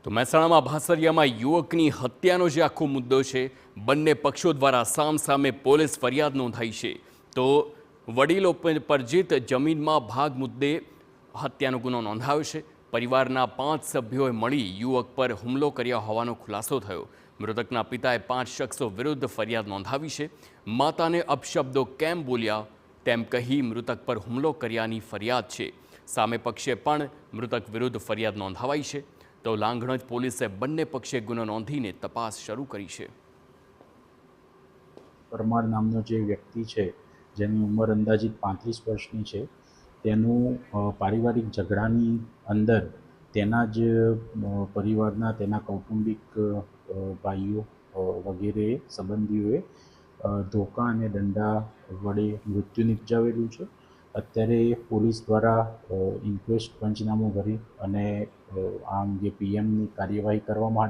તો મહેસાણામાં ભાસરિયામાં યુવકની હત્યાનો જે આખો મુદ્દો છે, બંને પક્ષો દ્વારા સામસામે પોલીસ ફરિયાદ નોંધાઈ છે. તો વડીલો પરજીત જમીનમાં ભાગ મુદ્દે હત્યાનો ગુનો નોંધાયો છે. પરિવારના 5 સભ્યોએ મળી યુવક પર હુમલો કર્યા હોવાનો ખુલાસો થયો. મૃતકના પિતાએ 5 શખ્સો વિરુદ્ધ ફરિયાદ નોંધાવી છે. માતાને અપશબ્દો કેમ બોલ્યા તેમ કહી મૃતક પર હુમલો કર્યાની ફરિયાદ છે. સામે પક્ષે પણ મૃતક વિરુદ્ધ ફરિયાદ નોંધાવાઈ છે. તો લાંઘણજ પોલીસે બંને પક્ષે ગુનો નોંધીને તપાસ શરૂ કરી છે. પરમાર નામનો જે વ્યક્તિ છે, જેની ઉંમર અંદાજિત 35 વર્ષની છે, તેનું પારિવારિક ઝઘડાની અંદર તેના જ પરિવારના તેના કૌટુંબિક ભાઈઓ વગેરે સંબંધીઓએ ધોકા અને દંડા વડે મૃત્યુ નિપજાવેલું છે. અત્યારે પોલીસ દ્વારા ઇન્ક્વેસ્ટ પંચનામું ભરી અને આ અંગે પીએમની કાર્યવાહી કરવામાં